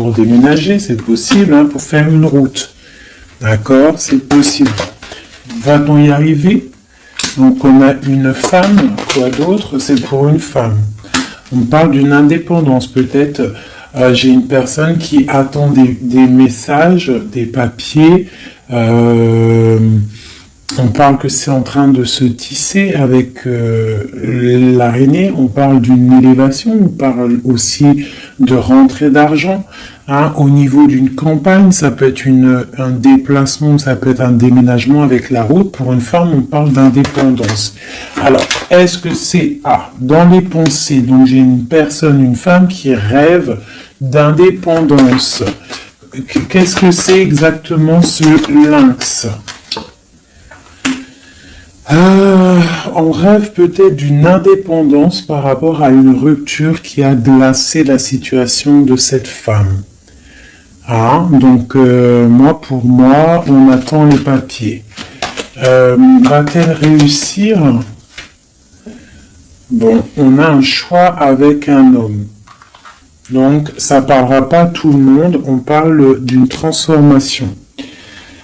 pour déménager, c'est possible, hein, pour faire une route. D'accord, c'est possible. Va-t-on y arriver? Donc on a une femme, quoi d'autre? C'est pour une femme. On parle d'une indépendance, peut-être. J'ai une personne qui attend des messages, des papiers. On parle que c'est en train de se tisser avec l'araignée. On parle d'une élévation. On parle aussi de rentrée d'argent. Hein, au niveau d'une campagne, ça peut être un déplacement, ça peut être un déménagement avec la route. Pour une femme, on parle d'indépendance. Alors, est-ce que c'est dans les pensées? Donc, j'ai une personne, une femme qui rêve d'indépendance. Qu'est-ce que c'est exactement ce lynx? On rêve peut-être d'une indépendance par rapport à une rupture qui a glacé la situation de cette femme. Donc, pour moi, on attend les papiers. Va-t-elle réussir? Bon, on a un choix avec un homme. Donc, ça parlera pas tout le monde, on parle d'une transformation.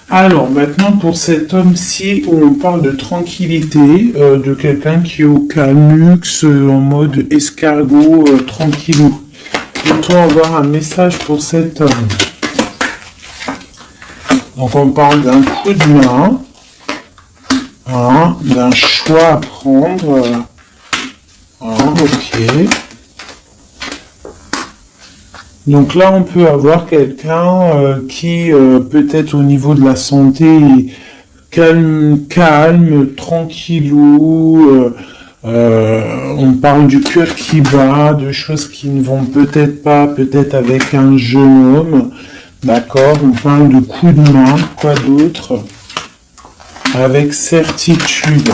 Alors, maintenant, pour cet homme-ci, où on parle de tranquillité, de quelqu'un qui est au calmux, en mode escargot, tranquillou. Peut-on avoir un message pour cet homme? Donc, on parle d'un coup de main, d'un choix à prendre. Ok. Donc là, on peut avoir quelqu'un qui, peut-être au niveau de la santé, calme, tranquillou. On parle du cœur qui bat, de choses qui ne vont peut-être pas, peut-être avec un jeune homme. D'accord, on parle de coups de main, quoi d'autre? Avec certitude.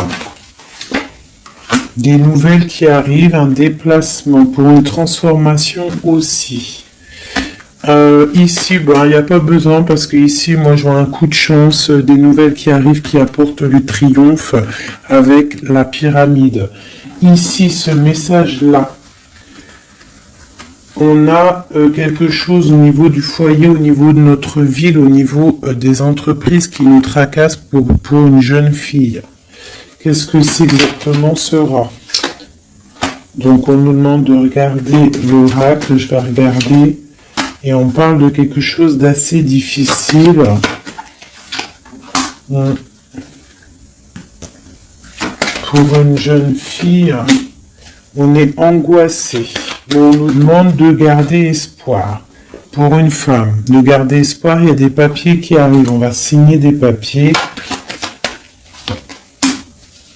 Des nouvelles qui arrivent, un déplacement pour une transformation aussi. Ici, il n'y a pas besoin parce que ici, moi, je vois un coup de chance, des nouvelles qui arrivent qui apportent le triomphe avec la pyramide. Ici, ce message-là, on a quelque chose au niveau du foyer, au niveau de notre ville, au niveau des entreprises qui nous tracassent pour une jeune fille. Qu'est-ce que c'est exactement sera? Donc, on nous demande de regarder l'oracle, je vais regarder. Et on parle de quelque chose d'assez difficile. Pour une jeune fille, on est angoissé. Mais on nous demande de garder espoir. Pour une femme, de garder espoir, il y a des papiers qui arrivent. On va signer des papiers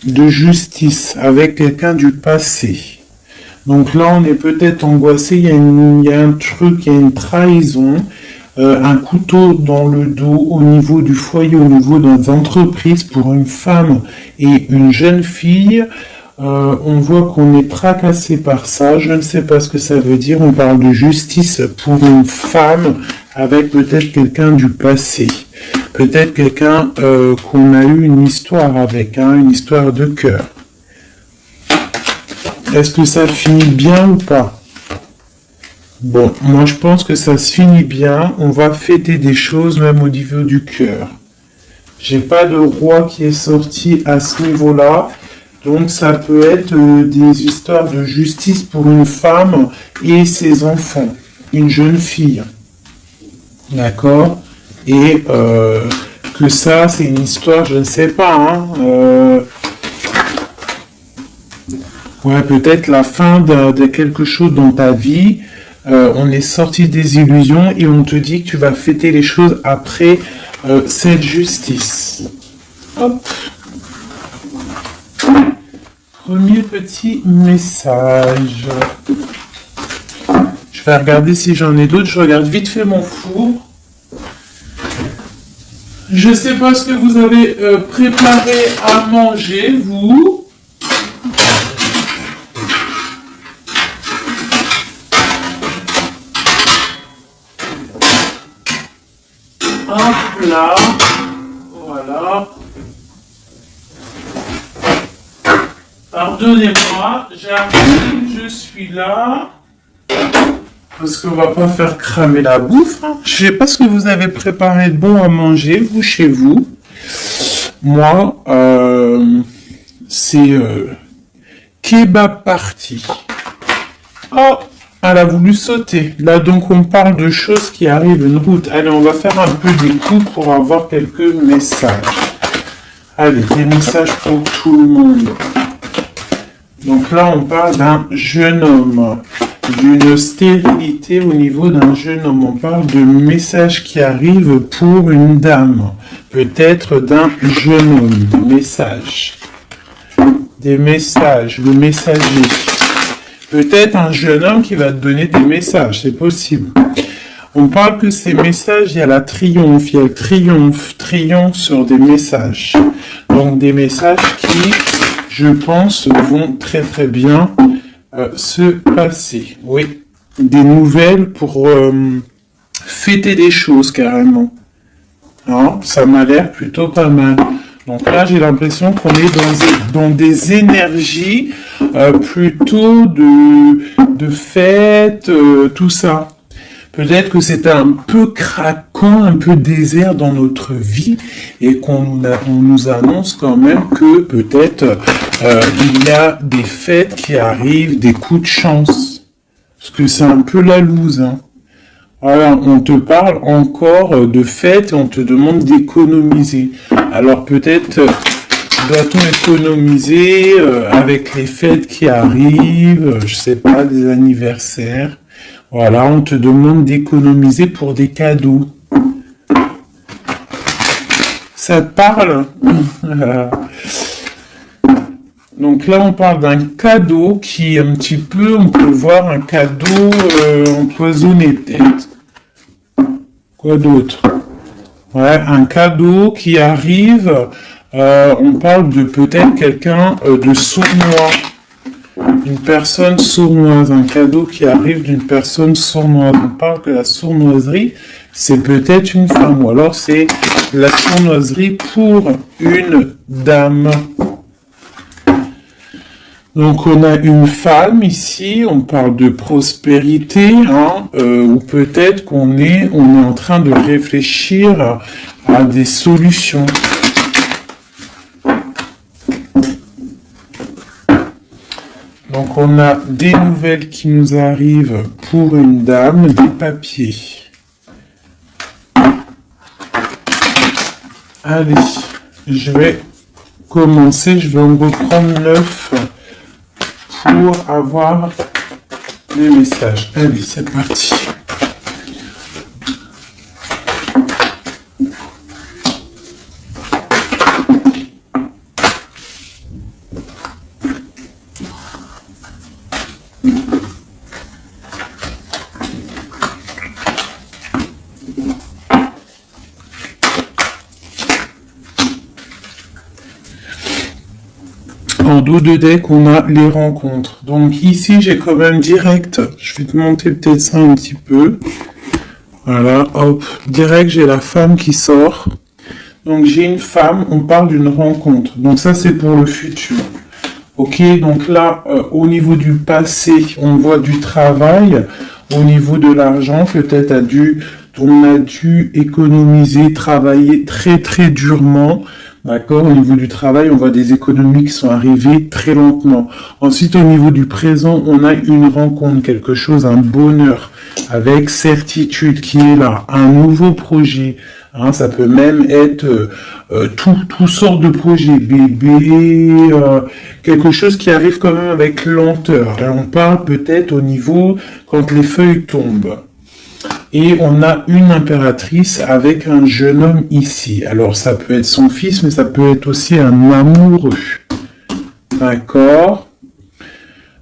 de justice avec quelqu'un du passé. Donc là, on est peut-être angoissé, il y a un truc, il y a une trahison, un couteau dans le dos au niveau du foyer, au niveau des entreprises pour une femme et une jeune fille. On voit qu'on est tracassé par ça, je ne sais pas ce que ça veut dire, on parle de justice pour une femme avec peut-être quelqu'un du passé. Peut-être quelqu'un qu'on a eu une histoire avec, une histoire de cœur. Est-ce que ça finit bien ou pas? Bon, moi je pense que ça se finit bien. On va fêter des choses même au niveau du cœur. J'ai pas de roi qui est sorti à ce niveau-là. Donc ça peut être des histoires de justice pour une femme et ses enfants. Une jeune fille. D'accord? Et que ça, c'est une histoire, je ne sais pas, ouais, peut-être la fin de quelque chose dans ta vie. On est sorti des illusions et on te dit que tu vas fêter les choses après cette justice. Hop. Premier petit message. Je vais regarder si j'en ai d'autres. Je regarde vite fait mon four. Je ne sais pas ce que vous avez préparé à manger, vous. Un plat, voilà. Pardonnez-moi, j'arrive, je suis là. Parce qu'on va pas faire cramer la bouffe. Hein. Je sais pas ce que vous avez préparé de bon à manger, vous, chez vous. Moi, c'est kebab party. Oh, elle a voulu sauter. Là, donc, on parle de choses qui arrivent une route. Allez, on va faire un peu des coups pour avoir quelques messages. Allez, des messages pour tout le monde. Donc là, on parle d'un jeune homme, d'une stérilité au niveau d'un jeune homme. On parle de messages qui arrivent pour une dame, peut-être d'un jeune homme. Des messages, le messager. Peut-être un jeune homme qui va te donner des messages, c'est possible. On parle que ces messages, il y a la triomphe, il y a le triomphe sur des messages. Donc des messages qui, je pense, vont très très bien se passer. Oui, des nouvelles pour fêter des choses carrément. Non, ça m'a l'air plutôt pas mal. Donc là, j'ai l'impression qu'on est dans des énergies plutôt de fête, tout ça. Peut-être que c'est un peu craquant, un peu désert dans notre vie et on nous annonce quand même que peut-être il y a des fêtes qui arrivent, des coups de chance. Parce que c'est un peu la loose. Hein. Voilà, on te parle encore de fêtes et on te demande d'économiser. Alors peut-être doit-on économiser avec les fêtes qui arrivent, je sais pas, des anniversaires. Voilà, on te demande d'économiser pour des cadeaux. Ça te parle? Donc là, on parle d'un cadeau qui est un petit peu, on peut voir un cadeau empoisonné peut-être. Quoi d'autre? Ouais, un cadeau qui arrive, on parle de peut-être quelqu'un de sournois. Une personne sournoise, un cadeau qui arrive d'une personne sournoise. On parle que la sournoiserie, c'est peut-être une femme, ou alors c'est la sournoiserie pour une dame. Donc on a une femme ici, on parle de prospérité, hein, ou peut-être qu'on est en train de réfléchir à des solutions. Donc on a des nouvelles qui nous arrivent pour une dame, des papiers. Allez, je vais commencer, je vais en reprendre 9 pour avoir les messages. Allez, c'est parti. En dos de deck, on a les rencontres. Donc ici, j'ai quand même direct. Je vais te monter peut-être ça un petit peu. Voilà, hop. Direct, j'ai la femme qui sort. Donc j'ai une femme, on parle d'une rencontre. Donc ça, c'est pour le futur. Ok, donc là, au niveau du passé, on voit du travail. Au niveau de l'argent, peut-être on a dû économiser, travailler très très durement. D'accord, au niveau du travail, on voit des économies qui sont arrivées très lentement. Ensuite, au niveau du présent, on a une rencontre, quelque chose, un bonheur, avec certitude qui est là, un nouveau projet. Hein, ça peut même être tout sort de projets, bébé, quelque chose qui arrive quand même avec lenteur. Là, on parle peut-être au niveau quand les feuilles tombent. Et on a une impératrice avec un jeune homme ici. Alors ça peut être son fils, mais ça peut être aussi un amoureux. D'accord.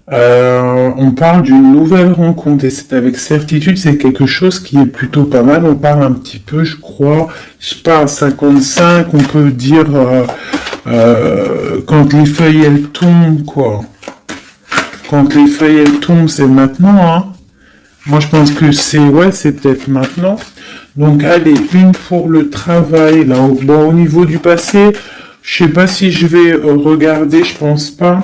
On parle d'une nouvelle rencontre et c'est avec certitude, c'est quelque chose qui est plutôt pas mal. On parle un petit peu, je crois, je sais pas, 55, on peut dire quand les feuilles elles tombent, quoi. Quand les feuilles elles tombent, c'est maintenant, hein. Moi, je pense que c'est peut-être maintenant. Donc, allez, une pour le travail, là. Bon, au niveau du passé, je sais pas si je vais regarder, je pense pas.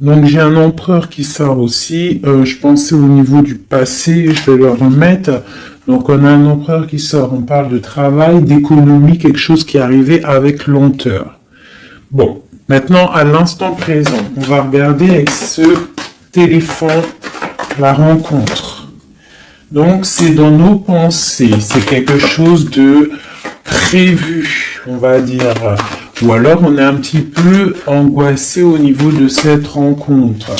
Donc j'ai un empereur qui sort aussi. Je pensais au niveau du passé, je vais le remettre. Donc on a un empereur qui sort. On parle de travail, d'économie, quelque chose qui est arrivé avec lenteur. Bon, maintenant à l'instant présent, on va regarder avec ce téléphone la rencontre. Donc c'est dans nos pensées, c'est quelque chose de prévu, on va dire. Ou alors on est un petit peu angoissé au niveau de cette rencontre.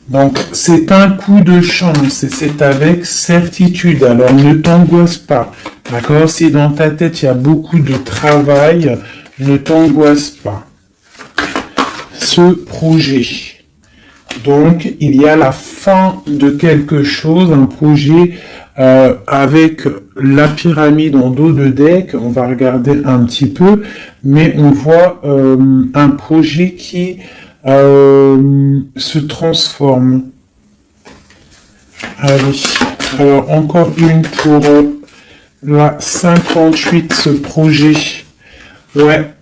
Donc c'est un coup de chance et c'est avec certitude. Alors ne t'angoisse pas. D'accord? Si dans ta tête il y a beaucoup de travail, ne t'angoisse pas. Ce projet. Donc il y a la fin de quelque chose, un projet avec la pyramide en dos de deck, on va regarder un petit peu, mais on voit un projet qui se transforme. Allez, alors encore une pour la 58, ce projet. Ouais,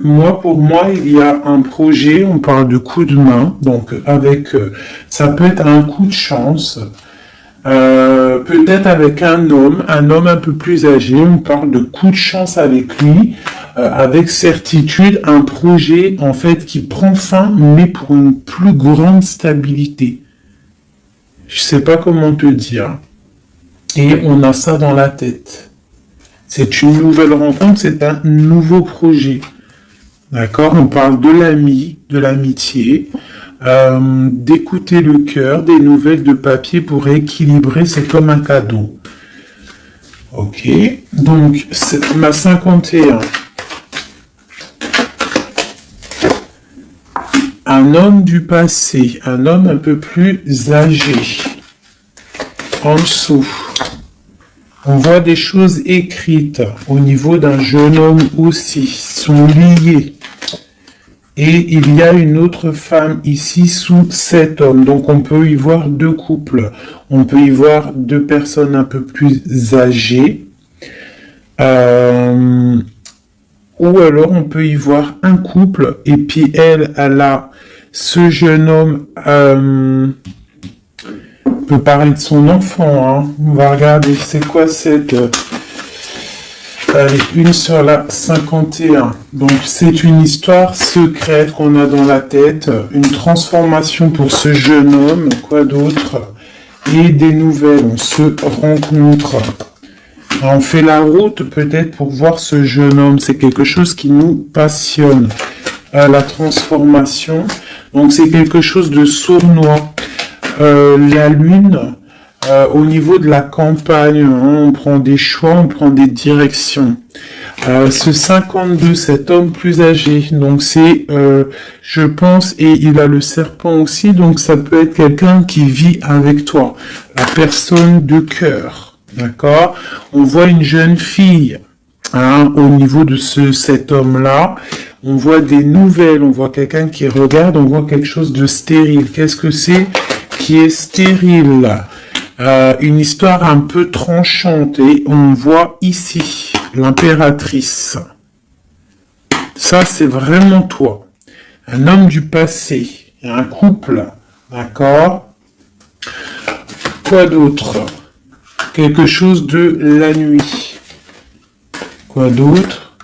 pour moi, il y a un projet, on parle de coup de main, donc avec, ça peut être un coup de chance, peut-être avec un homme un peu plus âgé, on parle de coup de chance avec lui, avec certitude, un projet, en fait, qui prend fin, mais pour une plus grande stabilité. Je sais pas comment te dire. Et on a ça dans la tête. C'est une nouvelle rencontre, c'est un nouveau projet. D'accord? On parle de l'ami, de l'amitié, d'écouter le cœur, des nouvelles de papier pour équilibrer, c'est comme un cadeau. Ok, donc c'est ma 51. Un homme du passé, un homme un peu plus âgé. En dessous. On voit des choses écrites au niveau d'un jeune homme aussi, sont liés. Et il y a une autre femme ici sous cet homme. Donc on peut y voir deux couples. On peut y voir deux personnes un peu plus âgées. Ou alors on peut y voir un couple. Et puis elle a ce jeune homme... peut parler de son enfant, hein. On va regarder, c'est quoi cette... Allez, une sur la 51. Donc, c'est une histoire secrète qu'on a dans la tête, une transformation pour ce jeune homme, quoi d'autre? Et des nouvelles, on se rencontre. On fait la route peut-être pour voir ce jeune homme, c'est quelque chose qui nous passionne. La transformation, donc c'est quelque chose de sournois. La lune, au niveau de la campagne, hein, on prend des choix, on prend des directions. Ce 52, cet homme plus âgé, donc c'est, je pense, et il a le serpent aussi, donc ça peut être quelqu'un qui vit avec toi, la personne de cœur, d'accord? On voit une jeune fille, hein, au niveau de cet homme-là. On voit des nouvelles, on voit quelqu'un qui regarde, on voit quelque chose de stérile. Qu'est-ce que c'est qui est stérile? Une histoire un peu tranchante. Et on voit ici l'impératrice. Ça, c'est vraiment toi. Un homme du passé. Un couple. D'accord? Quoi d'autre? Quelque chose de la nuit. Quoi d'autre?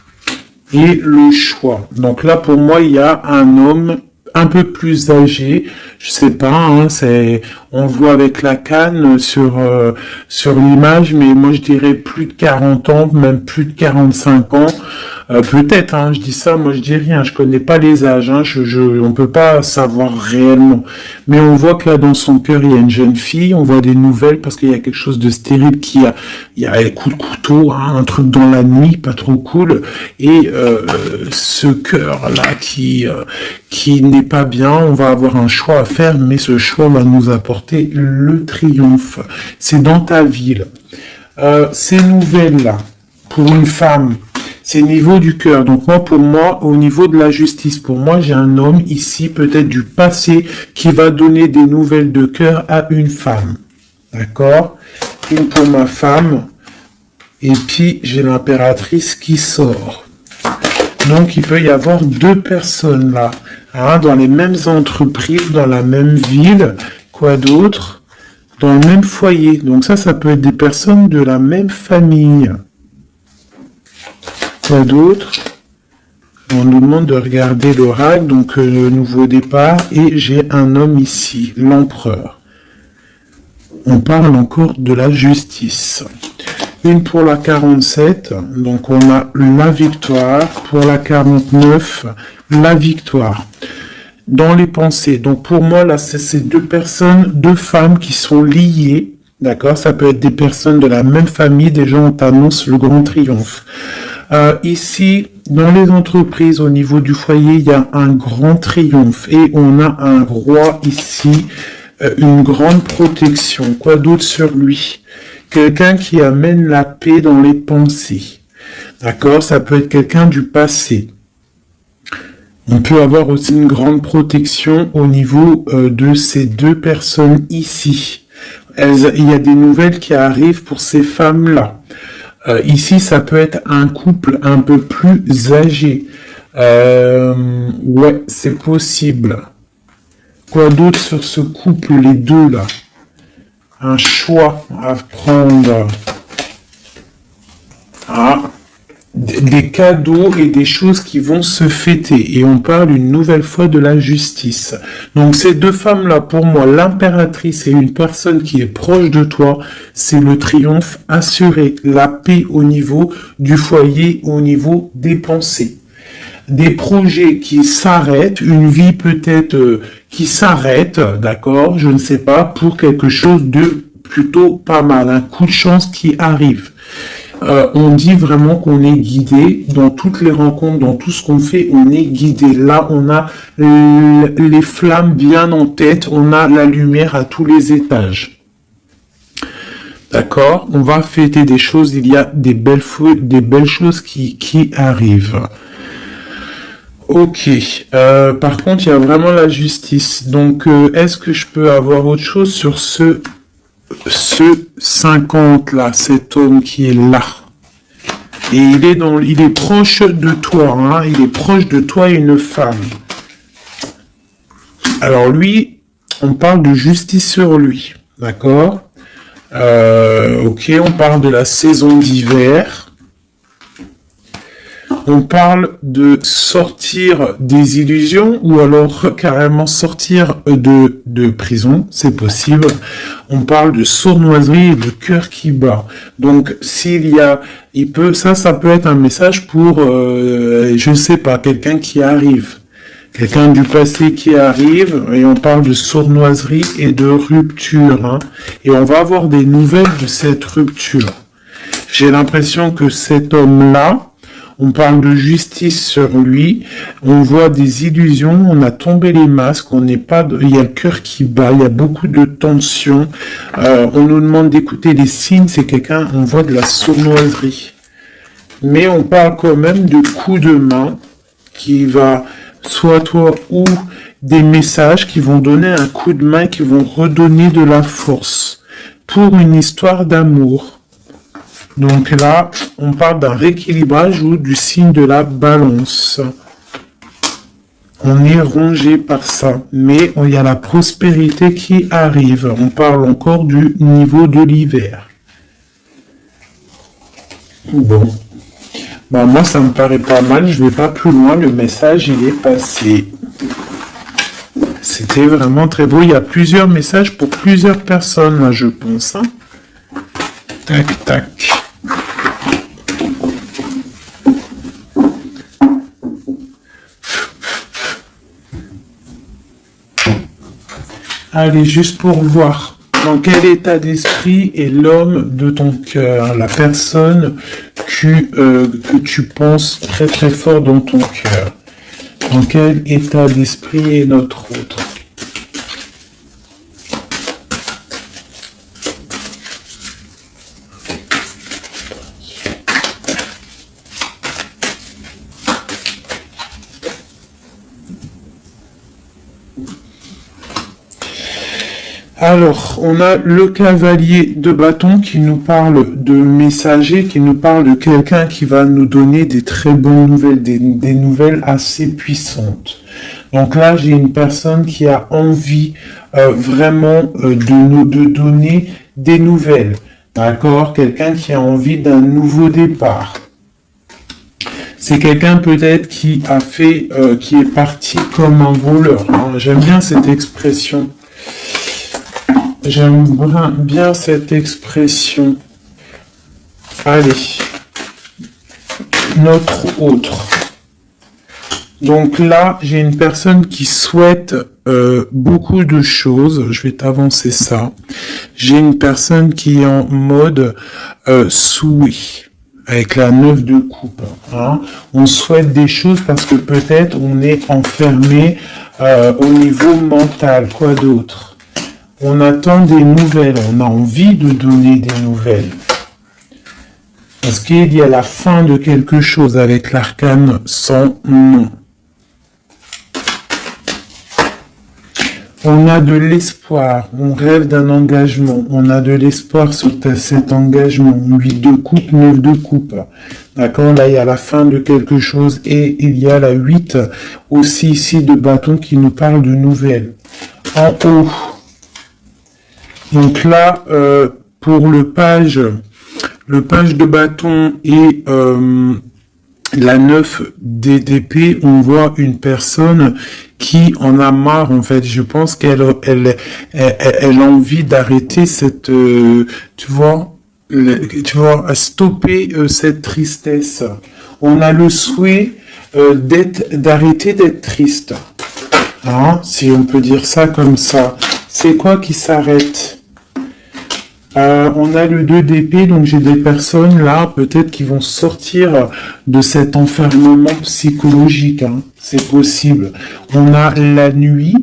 Et le choix. Donc là, pour moi, il y a un homme un peu plus âgé, je sais pas, hein, on voit avec la canne sur l'image, mais moi je dirais plus de 40 ans, même plus de 45 ans, peut-être, hein, je dis ça, moi je dis rien, je connais pas les âges, hein, on peut pas savoir réellement, mais on voit que là dans son cœur il y a une jeune fille, on voit des nouvelles parce qu'il y a quelque chose de stérile il y a un coup de couteau, hein, un truc dans la nuit, pas trop cool, et ce cœur là qui n'est pas bien, on va avoir un choix à faire, mais ce choix va nous apporter le triomphe. C'est dans ta ville. Ces nouvelles-là, pour une femme, c'est au niveau du cœur. Donc pour moi, au niveau de la justice, pour moi, j'ai un homme ici, peut-être du passé, qui va donner des nouvelles de cœur à une femme. D'accord? Une pour ma femme, et puis j'ai l'impératrice qui sort. Donc il peut y avoir deux personnes là. hein, dans les mêmes entreprises, dans la même ville, quoi d'autre? Dans le même foyer. Donc ça peut être des personnes de la même famille. Quoi d'autre? On nous demande de regarder l'oracle, donc le nouveau départ, et j'ai un homme ici, l'empereur. On parle encore de la justice. Une pour la 47, donc on a la victoire. Pour la 49, la victoire. Dans les pensées. Donc pour moi, là, c'est ces deux personnes, deux femmes qui sont liées. D'accord? Ça peut être des personnes de la même famille. Déjà, on t'annonce le grand triomphe. Ici, dans les entreprises, au niveau du foyer, il y a un grand triomphe. Et on a un roi ici, une grande protection. Quoi d'autre sur lui? Quelqu'un qui amène la paix dans les pensées. D'accord? Ça peut être quelqu'un du passé. On peut avoir aussi une grande protection au niveau de ces deux personnes ici. Il y a des nouvelles qui arrivent pour ces femmes-là. Ici, ça peut être un couple un peu plus âgé. Ouais, c'est possible. Quoi d'autre sur ce couple, les deux là? Un choix à prendre. Ah, des cadeaux et des choses qui vont se fêter. Et on parle une nouvelle fois de la justice. Donc ces deux femmes-là, pour moi, l'impératrice et une personne qui est proche de toi, c'est le triomphe assuré, la paix au niveau du foyer, au niveau des pensées. Des projets qui s'arrêtent, une vie peut-être qui s'arrête, d'accord, je ne sais pas, pour quelque chose de plutôt pas mal, un coup de chance qui arrive. On dit vraiment qu'on est guidé dans toutes les rencontres, dans tout ce qu'on fait, on est guidé. Là, on a les flammes bien en tête, on a la lumière à tous les étages. D'accord? On va fêter des choses, il y a des belles choses qui arrivent. Ok. Par contre, il y a vraiment la justice. Donc, est-ce que je peux avoir autre chose sur ce 50 là, cet homme qui est là? Et il est proche de toi, hein, il est proche de toi, une femme. Alors lui, on parle de justice sur lui, d'accord? Ok, on parle de la saison d'hiver. On parle de sortir des illusions ou alors carrément sortir de prison, c'est possible. On parle de sournoiserie et de cœur qui bat. Donc ça peut être un message pour, je ne sais pas, quelqu'un qui arrive. Quelqu'un du passé qui arrive, et on parle de sournoiserie et de rupture. Hein, et on va avoir des nouvelles de cette rupture. J'ai l'impression que cet homme-là, on parle de justice sur lui, on voit des illusions, on a tombé les masques, il y a le cœur qui bat, il y a beaucoup de tension, on nous demande d'écouter les signes, c'est quelqu'un, on voit de la sournoiserie. Mais on parle quand même de coups de main qui va, soit toi ou des messages qui vont donner un coup de main, qui vont redonner de la force pour une histoire d'amour. Donc là, on parle d'un rééquilibrage ou du signe de la balance. On est rongé par ça, mais il y a la prospérité qui arrive. On parle encore du niveau de l'hiver. Bon. Moi, ça me paraît pas mal. Je vais pas plus loin. Le message, il est passé. C'était vraiment très beau. Il y a plusieurs messages pour plusieurs personnes, là, je pense. Hein. Tac, tac. Allez, juste pour voir dans quel état d'esprit est l'homme de ton cœur, la personne que tu penses très très fort dans ton cœur. Dans quel état d'esprit est notre autre? Alors, on a le cavalier de bâton qui nous parle de messager, qui nous parle de quelqu'un qui va nous donner des très bonnes nouvelles, des nouvelles assez puissantes. Donc là, j'ai une personne qui a envie vraiment de donner des nouvelles. D'accord? Quelqu'un qui a envie d'un nouveau départ. C'est quelqu'un peut-être qui a fait, qui est parti comme un voleur. Hein. J'aime bien cette expression. J'aime bien cette expression. Allez. Notre autre. Donc là, j'ai une personne qui souhaite beaucoup de choses. Je vais t'avancer ça. J'ai une personne qui est en mode souhait, avec la 9 de coupe. Hein. On souhaite des choses parce que peut-être on est enfermé au niveau mental. Quoi d'autre? On attend des nouvelles. On a envie de donner des nouvelles. Parce qu'il y a la fin de quelque chose avec l'arcane sans nom. On a de l'espoir, on rêve d'un engagement, on a de l'espoir sur cet engagement. 8 de coupe, 9 de coupe. D'accord, là il y a la fin de quelque chose et il y a la 8 aussi ici de bâton qui nous parle de nouvelles. En haut. Donc là, pour le page de bâton et la 9 d'épée, on voit une personne qui en a marre, en fait. Je pense qu'elle a envie d'arrêter cette, tu vois, à stopper cette tristesse. On a le souhait d'arrêter d'être triste. Hein, si on peut dire ça comme ça. C'est quoi qui s'arrête? On a le 2 d'épée, donc j'ai des personnes là, peut-être qui vont sortir de cet enfermement psychologique, hein. C'est possible. On a la nuit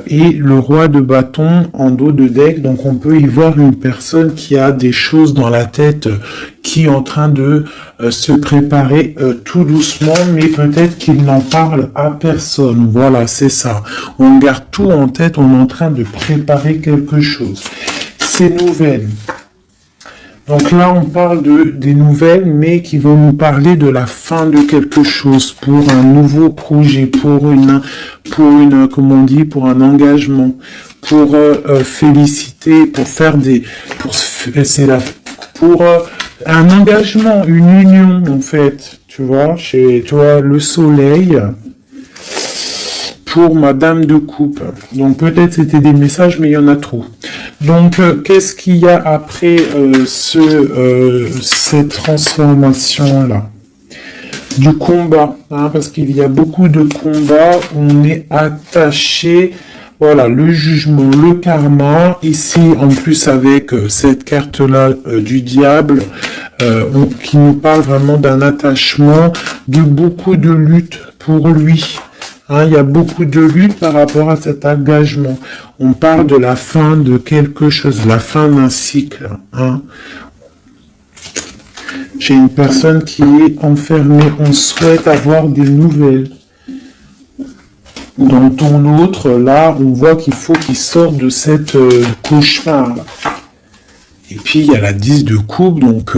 et le roi de bâton en dos de deck, donc on peut y voir une personne qui a des choses dans la tête, qui est en train de se préparer tout doucement, mais peut-être qu'il n'en parle à personne. Voilà, c'est ça. On garde tout en tête, on est en train de préparer quelque chose. Ces nouvelles. Donc là, on parle des nouvelles, mais qui vont nous parler de la fin de quelque chose, pour un nouveau projet, pour une, comment on dit, pour un engagement, pour féliciter, pour faire pour un engagement, une union, en fait, tu vois, chez toi, le soleil, pour Madame de coupe. Donc peut-être c'était des messages, mais il y en a trop. Donc qu'est-ce qu'il y a après cette transformation-là? Du combat, hein, parce qu'il y a beaucoup de combats, on est attaché, voilà, le jugement, le karma, ici en plus avec cette carte-là du diable, qui nous parle vraiment d'un attachement, de beaucoup de lutte pour lui. Hein, il y a beaucoup de lutte par rapport à cet engagement. On parle de la fin de quelque chose, la fin d'un cycle. Hein. J'ai une personne qui est enfermée. On souhaite avoir des nouvelles. Dans ton autre, là, on voit qu'il faut qu'il sorte de cette cauchemar. Et puis, il y a la 10 de coupe, donc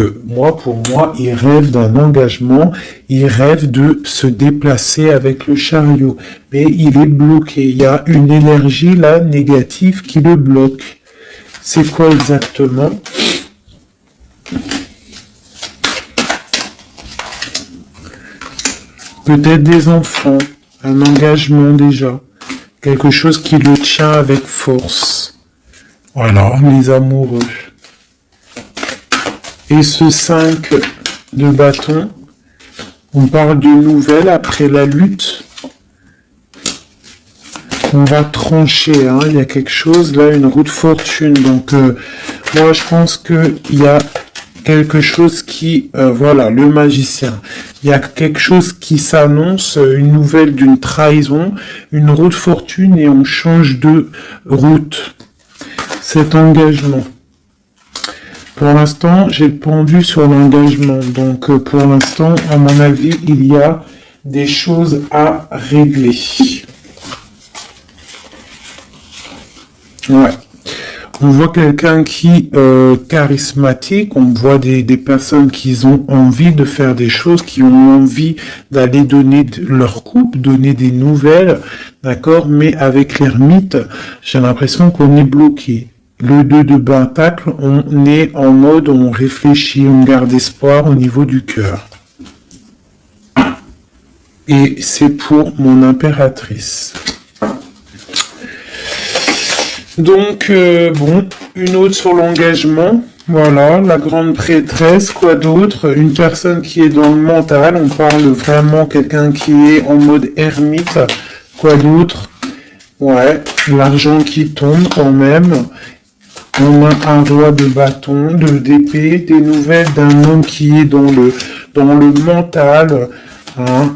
pour moi, il rêve d'un engagement, il rêve de se déplacer avec le chariot, mais il est bloqué. Il y a une énergie, là, négative qui le bloque. C'est quoi exactement? Peut-être des enfants, un engagement déjà, quelque chose qui le tient avec force. Voilà, les amoureux. Et ce 5 de bâton, on parle de nouvelles après la lutte. On va trancher, hein. Il y a quelque chose, là, une roue de fortune. Donc, moi, je pense qu'il y a quelque chose qui... voilà, le magicien. Il y a quelque chose qui s'annonce, une nouvelle d'une trahison, une roue de fortune, et on change de route. Cet engagement. Pour l'instant, j'ai pendu sur l'engagement. Donc, pour l'instant, à mon avis, il y a des choses à régler. Ouais. On voit quelqu'un qui charismatique, on voit des personnes qui ont envie de faire des choses, qui ont envie d'aller donner leur coupe, donner des nouvelles, d'accord, mais avec l'ermite, j'ai l'impression qu'on est bloqué. Le 2 de pentacle, on est en mode, on réfléchit, on garde espoir au niveau du cœur. Et c'est pour mon impératrice. Donc, bon, une autre sur l'engagement. Voilà, la grande prêtresse, quoi d'autre? Une personne qui est dans le mental. On parle vraiment quelqu'un qui est en mode ermite. Quoi d'autre? Ouais, l'argent qui tombe quand même. On a un roi de bâton, d'épée, des nouvelles d'un homme qui est dans le mental. Hein.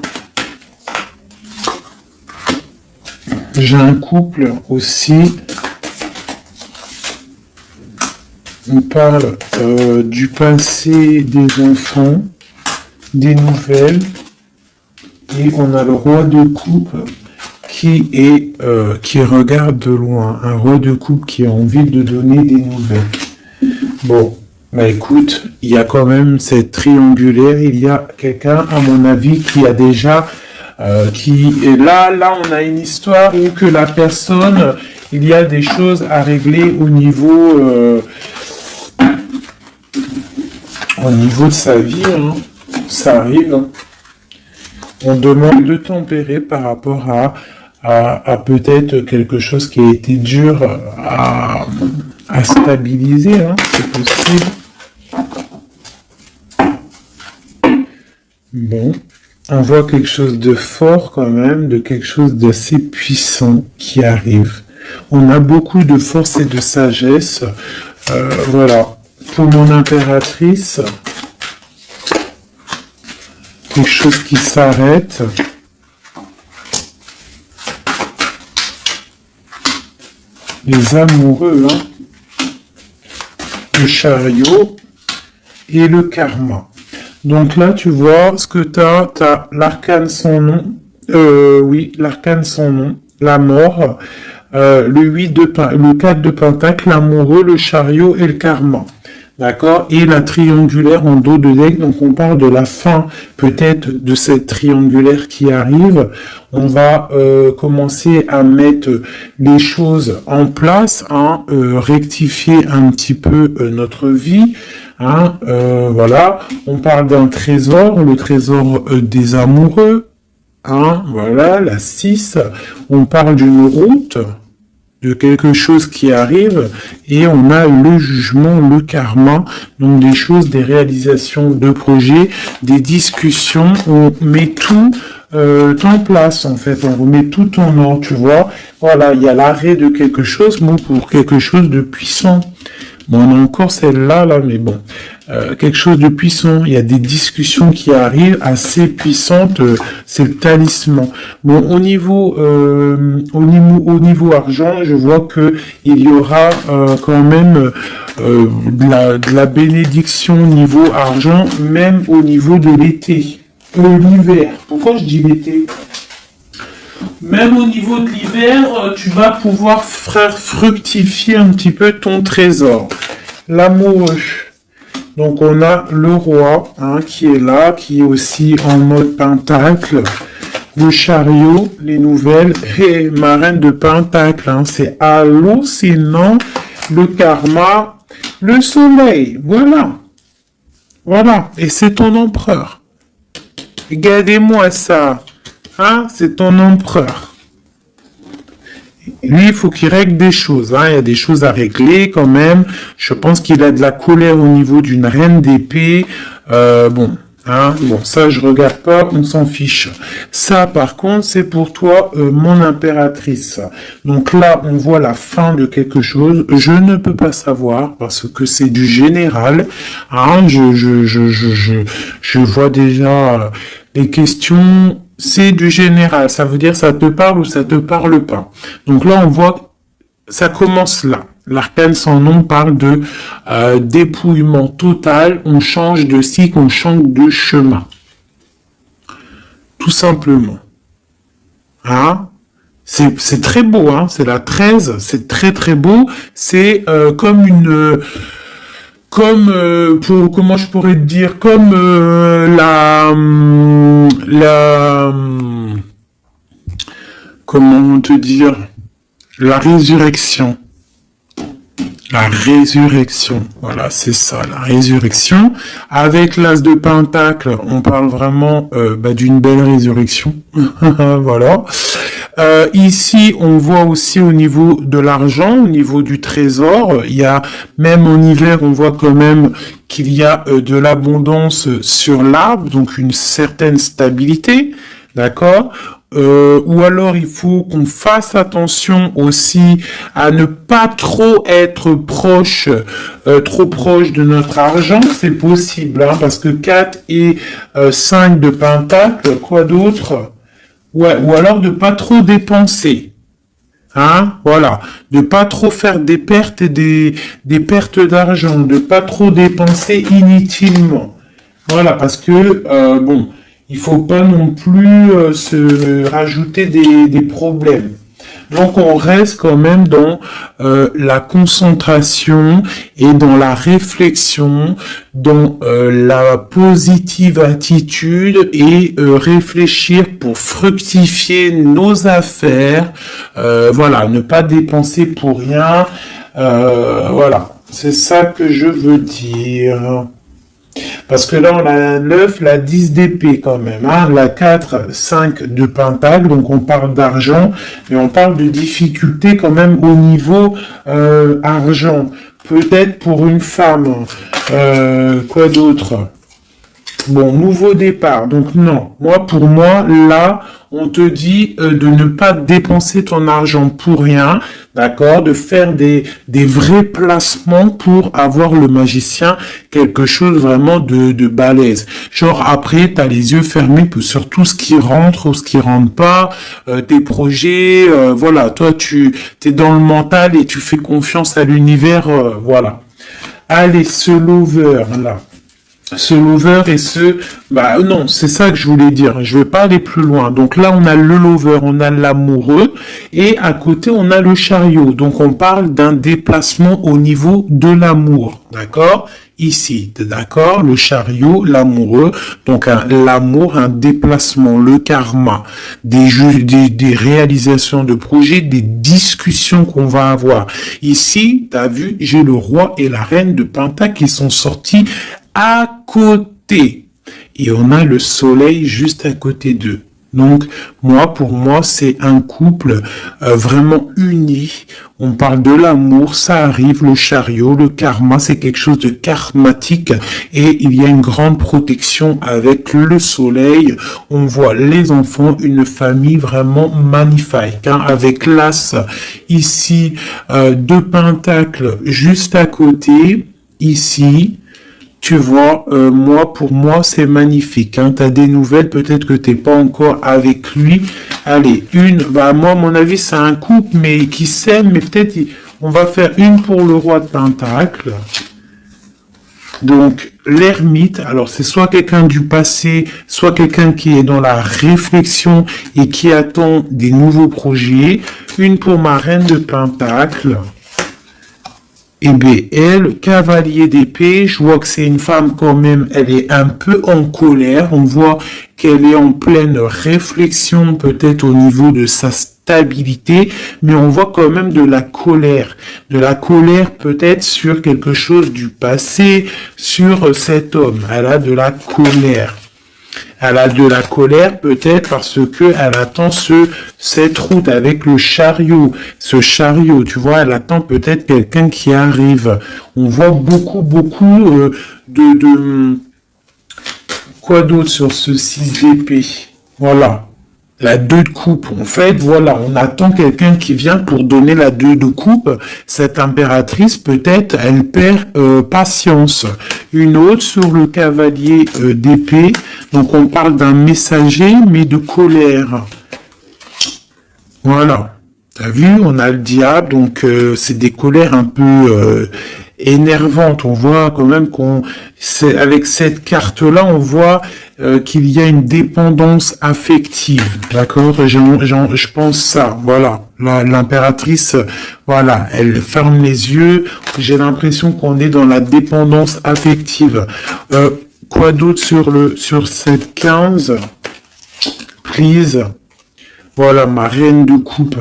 J'ai un couple aussi. On parle du passé des enfants, des nouvelles, et on a le roi de coupe qui regarde de loin, un roi de coupe qui a envie de donner des nouvelles. Bon, bah écoute, il y a quand même cette triangulaire, il y a quelqu'un, à mon avis, qui a déjà, qui est là, on a une histoire où que la personne, il y a des choses à régler au niveau de sa vie, hein. Ça arrive. Hein. On demande de tempérer par rapport à peut-être quelque chose qui a été dur à stabiliser, hein. C'est possible. Bon, on voit quelque chose de fort quand même, de quelque chose d'assez puissant qui arrive. On a beaucoup de force et de sagesse. Voilà. Pour mon impératrice, quelque chose qui s'arrête. Les amoureux, hein. Le chariot et le karma. Donc là, tu vois ce que t'as l'arcane sans nom. Oui, l'arcane sans nom. La mort. Le 4 de pentacle, l'amoureux, le chariot et le karma. D'accord? Et la triangulaire en dos de deck, donc on parle de la fin peut-être de cette triangulaire qui arrive. On va commencer à mettre les choses en place, hein, rectifier un petit peu notre vie. Hein, voilà, on parle d'un trésor, le trésor des amoureux. Hein, voilà, la 6. On parle d'une route, de quelque chose qui arrive, et on a le jugement, le karma, donc des choses, des réalisations de projets, des discussions, on met tout en place, en fait, on remet tout en ordre, tu vois, voilà, il y a l'arrêt de quelque chose, bon, pour quelque chose de puissant. Bon, on a encore celle-là, mais bon, quelque chose de puissant. Il y a des discussions qui arrivent assez puissantes. C'est le talisman. Bon, au niveau argent, je vois que il y aura quand même de la bénédiction au niveau argent, même au niveau de l'été, l'hiver. Pourquoi je dis l'été? Même au niveau de l'hiver, tu vas pouvoir faire fructifier un petit peu ton trésor. L'amoureux. Donc on a le roi, hein, qui est là, qui est aussi en mode pentacle. Le chariot, les nouvelles, et ma reine de pentacle, hein, c'est hallucinant. Le karma, le soleil, voilà. Voilà, et c'est ton empereur. Regardez-moi ça. Hein, c'est ton empereur. Lui, il faut qu'il règle des choses. Hein. Il y a des choses à régler quand même. Je pense qu'il a de la colère au niveau d'une reine d'épée. Bon, ça, je regarde pas, on s'en fiche. Ça, par contre, c'est pour toi, mon impératrice. Donc là, on voit la fin de quelque chose. Je ne peux pas savoir parce que c'est du général. Hein. Je vois déjà les questions. C'est du général, ça veut dire ça te parle ou ça te parle pas. Donc là, on voit, ça commence là. L'arcane sans nom parle de dépouillement total, on change de cycle, on change de chemin. Tout simplement. Hein? C'est très beau, hein. C'est la 13, c'est très très beau. C'est comme comment je pourrais te dire, comme comment te dire, la résurrection. La résurrection, voilà, c'est ça, la résurrection. Avec l'as de pentacle, on parle vraiment d'une belle résurrection. Voilà. Ici, on voit aussi au niveau de l'argent, au niveau du trésor, il y a, même en hiver, on voit quand même qu'il y a de l'abondance sur l'arbre, donc une certaine stabilité, d'accord? Ou alors il faut qu'on fasse attention aussi à ne pas trop être proche, trop proche de notre argent, c'est possible, hein, parce que 4 et 5 de pentacle, quoi d'autre? Ouais, ou alors de pas trop dépenser. Hein, voilà, de pas trop faire des pertes et des pertes d'argent, de pas trop dépenser inutilement. Voilà, parce que bon, il faut pas non plus se rajouter des problèmes. Donc on reste quand même dans la concentration et dans la réflexion, dans la positive attitude et réfléchir pour fructifier nos affaires. Voilà, ne pas dépenser pour rien. Voilà, c'est ça que je veux dire. Parce que là, on a la 9, la 10 d'épée quand même, hein, la 4, 5 de pentacle, donc on parle d'argent, mais on parle de difficulté quand même au niveau argent. Peut-être pour une femme, quoi d'autre? Bon, nouveau départ. Donc non, pour moi, là, on te dit de ne pas dépenser ton argent pour rien, d'accord? De faire des vrais placements pour avoir le magicien quelque chose vraiment de balèze. Genre après, t'as les yeux fermés sur tout ce qui rentre ou ce qui rentre pas, tes projets, voilà. Toi, t'es dans le mental et tu fais confiance à l'univers, voilà. Allez, ce lover là. Ce lover et non, c'est ça que je voulais dire. Je vais pas aller plus loin. Donc là, on a le lover, on a l'amoureux, et à côté, on a le chariot. Donc on parle d'un déplacement au niveau de l'amour, d'accord? Ici, d'accord? Le chariot, l'amoureux. Donc l'amour, un déplacement, le karma, des réalisations de projets, des discussions qu'on va avoir. Ici, t'as vu, j'ai le roi et la reine de Pentacle qui sont sortis à côté. Et on a le soleil juste à côté d'eux. Donc, pour moi, c'est un couple vraiment uni. On parle de l'amour, ça arrive, le chariot, le karma, c'est quelque chose de karmatique. Et il y a une grande protection avec le soleil. On voit les enfants, une famille vraiment magnifique. Hein, avec l'as ici, de pentacle juste à côté, ici. Tu vois, pour moi, c'est magnifique. Hein. Tu as des nouvelles, peut-être que t'es pas encore avec lui. Allez, moi, à mon avis, c'est un couple, mais qui s'aime, mais peut-être on va faire une pour le roi de Pentacle. Donc, l'ermite, alors c'est soit quelqu'un du passé, soit quelqu'un qui est dans la réflexion et qui attend des nouveaux projets. Une pour ma reine de Pentacle. Et bien, elle, cavalier d'épée, je vois que c'est une femme quand même, elle est un peu en colère. On voit qu'elle est en pleine réflexion, peut-être au niveau de sa stabilité, mais on voit quand même de la colère. De la colère peut-être sur quelque chose du passé, sur cet homme. Elle a de la colère. Elle a de la colère peut-être parce que elle attend cette route avec le chariot. Ce chariot, tu vois, elle attend peut-être quelqu'un qui arrive. On voit beaucoup de quoi d'autre sur ce 6 d'épée. Voilà. La 2 de coupe, en fait, voilà, on attend quelqu'un qui vient pour donner la 2 de coupe. Cette impératrice, peut-être, elle perd patience. Une autre sur le cavalier d'épée. Donc, on parle d'un messager, mais de colère. Voilà. T'as vu, on a le diable, donc c'est des colères un peu énervantes. On voit quand même avec cette carte-là, on voit qu'il y a une dépendance affective, d'accord? Je pense ça, voilà. L'impératrice, voilà, elle ferme les yeux. J'ai l'impression qu'on est dans la dépendance affective. Quoi d'autre sur cette 15 prise? Voilà, ma reine de coupe.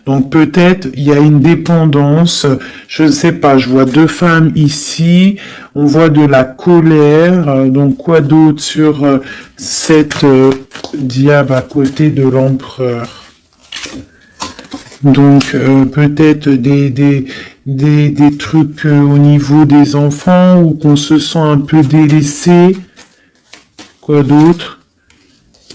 Donc peut-être il y a une dépendance, je ne sais pas, je vois deux femmes ici, on voit de la colère, donc quoi d'autre sur cette diable à côté de l'empereur? Donc peut-être des trucs au niveau des enfants ou qu'on se sent un peu délaissé. Quoi d'autre?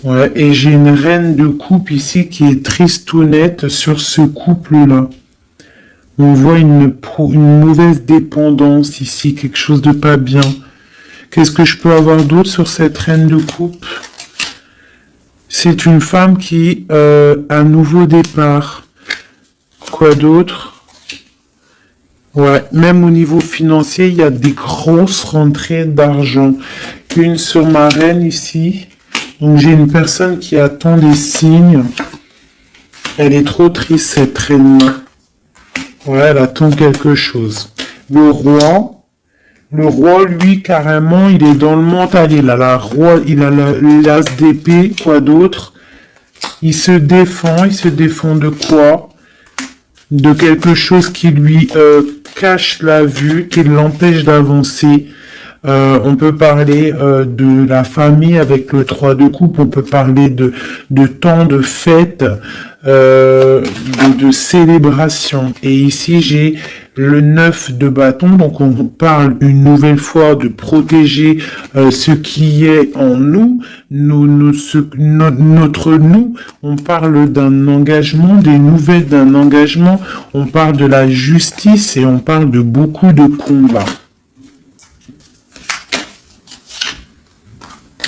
Ouais, et j'ai une reine de coupe ici qui est tristounette sur ce couple-là. On voit une mauvaise dépendance ici, quelque chose de pas bien. Qu'est-ce que je peux avoir d'autre sur cette reine de coupe? C'est une femme qui a un nouveau départ. Quoi d'autre? Ouais, même au niveau financier, il y a des grosses rentrées d'argent. Une sur ma reine ici. Donc j'ai une personne qui attend des signes. Elle est trop triste, cette reine-là. Ouais, elle attend quelque chose. Le roi, lui, carrément, il est dans le mental. Il a l'as d'épée, quoi d'autre? Il se défend de quoi? De quelque chose qui lui cache la vue, qui l'empêche d'avancer. On peut parler de la famille avec le 3 de coupe, on peut parler de temps de fête, de célébration. Et ici, j'ai le 9 de bâton, donc on parle une nouvelle fois de protéger ce qui est en nous, notre nous. On parle d'un engagement, des nouvelles d'un engagement, on parle de la justice et on parle de beaucoup de combats.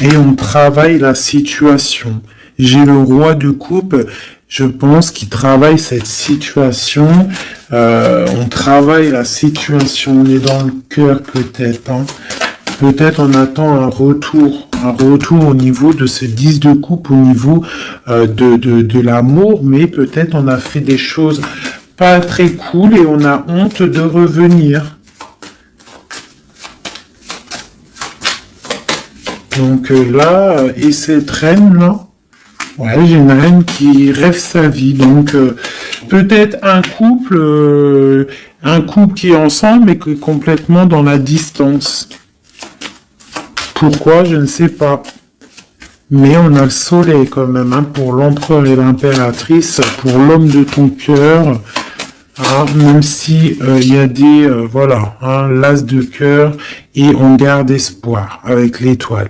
Et on travaille la situation. J'ai le roi de coupe, je pense qu'il travaille cette situation. On travaille la situation, on est dans le cœur peut-être. Hein. Peut-être on attend un retour au niveau de ce 10 de coupe, au niveau de l'amour, mais peut-être on a fait des choses pas très cool et on a honte de revenir. Donc là, et cette reine-là, ouais, j'ai une reine qui rêve sa vie. Donc peut-être un couple qui est ensemble mais qui est complètement dans la distance. Pourquoi? Je ne sais pas. Mais on a le soleil quand même, hein, pour l'empereur et l'impératrice, pour l'homme de ton cœur. Hein, même si il y a des voilà, hein, l'as de cœur et on garde espoir avec l'étoile.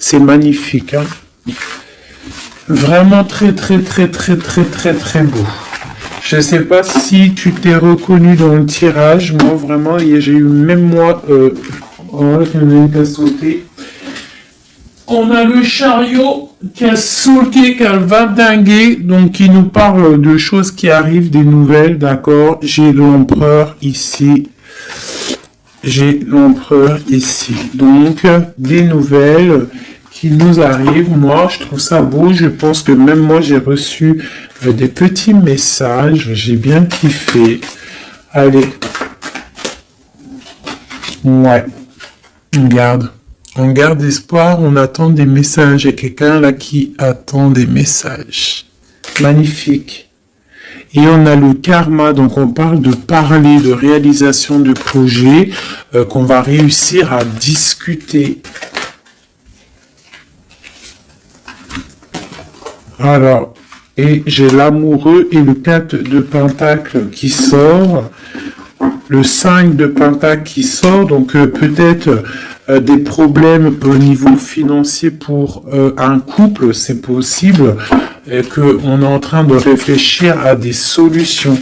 C'est magnifique, hein. Vraiment très très très très très très très beau. Je ne sais pas si tu t'es reconnu dans le tirage. Moi vraiment, j'ai eu même moi qui a sauté. On a le chariot qui a sauté, qui a vindingué, donc qui nous parle de choses qui arrivent, des nouvelles, d'accord. J'ai l'empereur ici. Donc, des nouvelles qui nous arrivent. Moi, je trouve ça beau. Je pense que même moi, j'ai reçu des petits messages. J'ai bien kiffé. Allez. Ouais. On garde espoir. On attend des messages. Il y a quelqu'un là qui attend des messages. Magnifique. Et on a le karma, donc on parle de parler, de réalisation de projets qu'on va réussir à discuter. Alors, et j'ai l'amoureux et le 4 de pentacle qui sort, le 5 de pentacle qui sort, donc peut-être des problèmes au niveau financier pour un couple, c'est possible, et qu'on est en train de réfléchir à des solutions.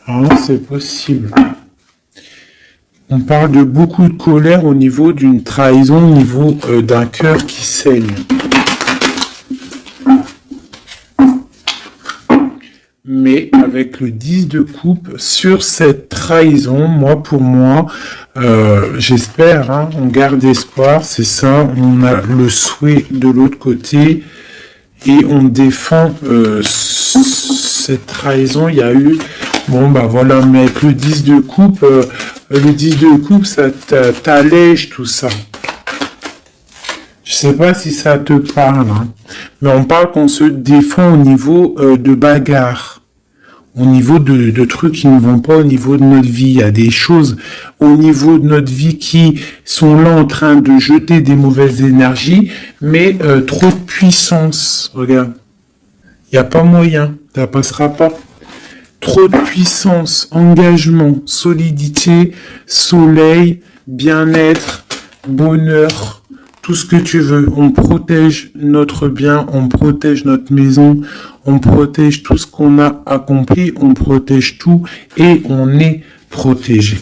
Hein, c'est possible. On parle de beaucoup de colère au niveau d'une trahison, au niveau d'un cœur qui saigne. mais avec le 10 de coupe sur cette trahison, pour moi, j'espère, hein, on garde espoir, c'est ça, on a le souhait de l'autre côté et on défend cette trahison. Il y a eu, bon bah voilà, mais avec le 10 de coupe, ça t'allège tout ça. Je sais pas si ça te parle, hein, mais on parle qu'on se défend au niveau de bagarre, au niveau de trucs qui ne vont pas au niveau de notre vie. Il y a des choses au niveau de notre vie qui sont là en train de jeter des mauvaises énergies, mais trop de puissance. Regarde, il n'y a pas moyen, ça passera pas. Trop de puissance, engagement, solidité, soleil, bien-être, bonheur. Tout ce que tu veux, on protège notre bien, on protège notre maison, on protège tout ce qu'on a accompli, on protège tout et on est protégé.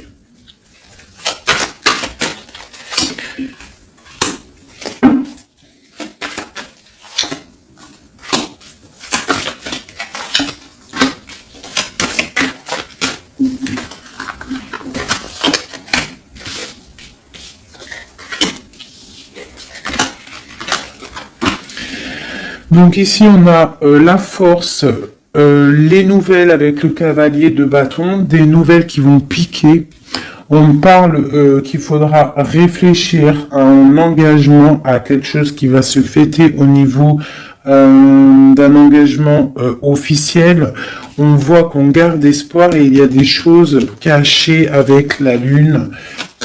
Donc ici on a la force, les nouvelles avec le cavalier de bâton, des nouvelles qui vont piquer. On parle qu'il faudra réfléchir à un engagement, à quelque chose qui va se fêter au niveau d'un engagement officiel. On voit qu'on garde espoir et il y a des choses cachées avec la lune.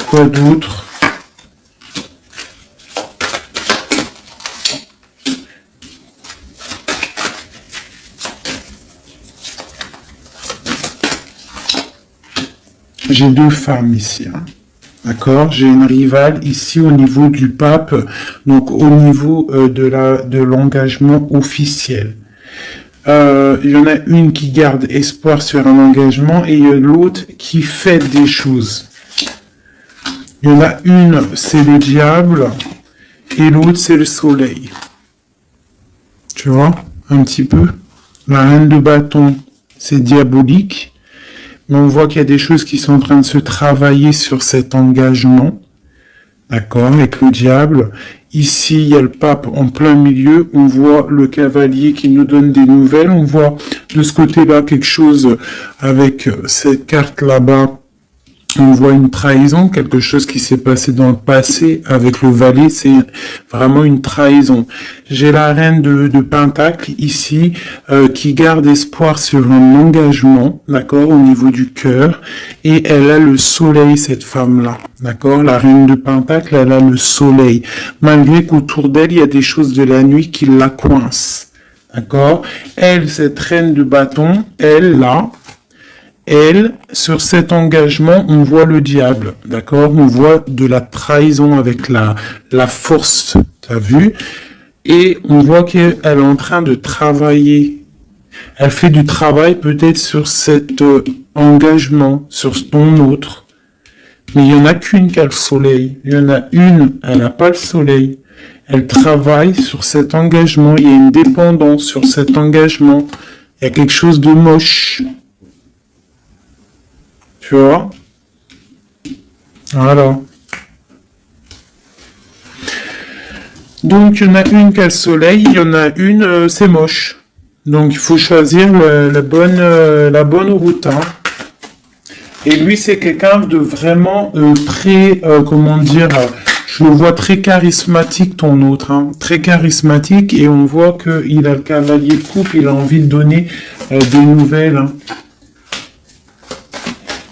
Quoi d'autre ? J'ai deux femmes ici, hein. D'accord? J'ai une rivale ici au niveau du pape, donc au niveau de l'engagement officiel. Il y en a une qui garde espoir sur un engagement et l'autre qui fait des choses. Il y en a une, c'est le diable et l'autre, c'est le soleil. Tu vois? Un petit peu. La reine de bâton, c'est diabolique. Mais on voit qu'il y a des choses qui sont en train de se travailler sur cet engagement. D'accord, avec le diable. Ici, il y a le pape en plein milieu. On voit le cavalier qui nous donne des nouvelles. On voit de ce côté-là quelque chose avec cette carte là-bas. On voit une trahison, quelque chose qui s'est passé dans le passé avec le valet, c'est vraiment une trahison. J'ai la reine de Pentacle ici qui garde espoir sur un engagement, d'accord, au niveau du cœur, et elle a le soleil, cette femme-là, d'accord, la reine de Pentacle, elle a le soleil, malgré qu'autour d'elle, il y a des choses de la nuit qui la coincent, d'accord. Elle, cette reine de bâton, elle, là, elle, sur cet engagement, on voit le diable, d'accord? On voit de la trahison avec la force, t'as vu? Et on voit qu'elle est en train de travailler. Elle fait du travail peut-être sur cet engagement, sur ton autre. Mais il y en a qu'une qui a le soleil. Il y en a une, elle n'a pas le soleil. Elle travaille sur cet engagement. Il y a une dépendance sur cet engagement. Il y a quelque chose de moche. Tu vois? Voilà. Donc, il y en a une qui a le soleil, il y en a une, c'est moche. Donc, il faut choisir la bonne route. Hein. Et lui, c'est quelqu'un de vraiment très, comment dire, je le vois très charismatique, ton autre. Hein, très charismatique, et on voit qu'il a le cavalier de coupe, il a envie de donner des nouvelles. Hein.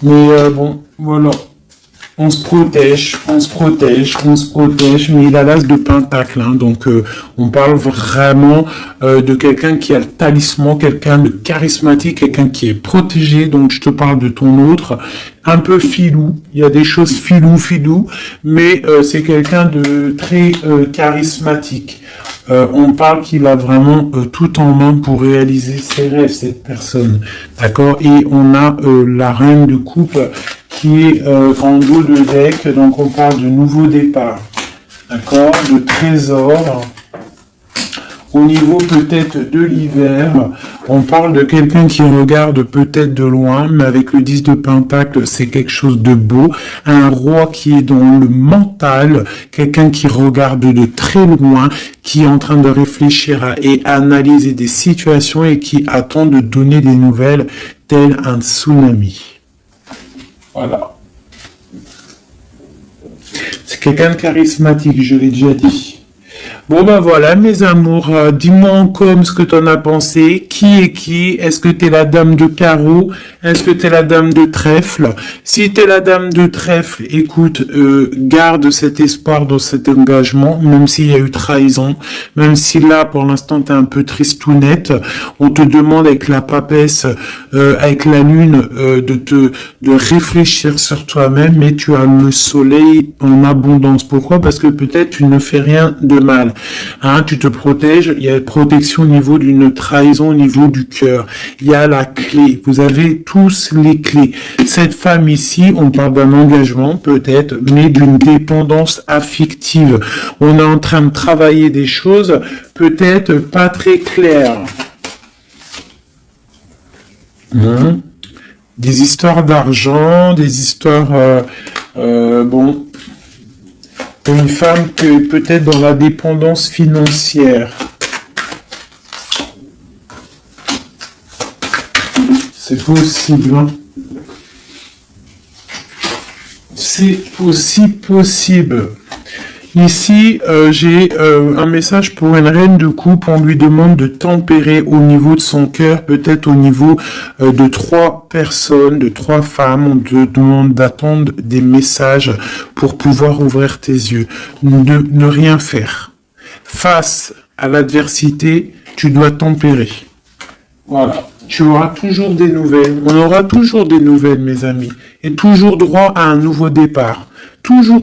Mais bon, voilà. On se protège, mais il a l'as de pentacle, hein, donc on parle vraiment de quelqu'un qui a le talisman, quelqu'un de charismatique, quelqu'un qui est protégé, donc je te parle de ton autre, un peu filou, il y a des choses filou, mais c'est quelqu'un de très charismatique. On parle qu'il a vraiment tout en main pour réaliser ses rêves, cette personne, d'accord? Et on a la reine de coupe qui est en dos de deck, donc on parle de nouveau départ, d'accord, de trésor, au niveau peut-être de l'hiver, On parle de quelqu'un qui regarde peut-être de loin, mais avec le 10 de Pentacle, c'est quelque chose de beau. Un roi qui est dans le mental, quelqu'un qui regarde de très loin, qui est en train de réfléchir et analyser des situations et qui attend de donner des nouvelles, tel un tsunami. Voilà. C'est quelqu'un de charismatique, je l'ai déjà dit. Bon ben voilà mes amours, dis-moi en com ce que t'en as pensé, qui est qui, est-ce que t'es la dame de carreau, est-ce que t'es la dame de trèfle, si t'es la dame de trèfle, écoute, garde cet espoir dans cet engagement, même s'il y a eu trahison, même si là pour l'instant t'es un peu tristounette, on te demande avec la papesse, avec la lune, de réfléchir sur toi-même, mais tu as le soleil en abondance, pourquoi? Parce que peut-être tu ne fais rien de mal. Hein, tu te protèges, il y a une protection au niveau d'une trahison, au niveau du cœur. Il y a la clé, vous avez tous les clés. Cette femme ici, on parle d'un engagement peut-être, mais d'une dépendance affective. On est en train de travailler des choses peut-être pas très claires. Des histoires d'argent, des histoires... bon... Une femme qui est peut-être dans la dépendance financière. C'est possible. Hein. C'est aussi possible. Ici, j'ai un message pour une reine de coupe. On lui demande de tempérer au niveau de son cœur, peut-être au niveau de 3 personnes, de 3 femmes. On te demande d'attendre des messages pour pouvoir ouvrir tes yeux. Ne rien faire. Face à l'adversité, tu dois tempérer. Voilà. Tu auras toujours des nouvelles. On aura toujours des nouvelles, mes amis. Et toujours droit à un nouveau départ. Toujours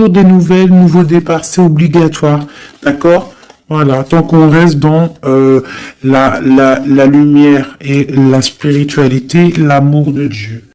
des nouvelles, nouveaux départs, c'est obligatoire, d'accord? Voilà, tant qu'on reste dans la lumière et la spiritualité, l'amour de Dieu.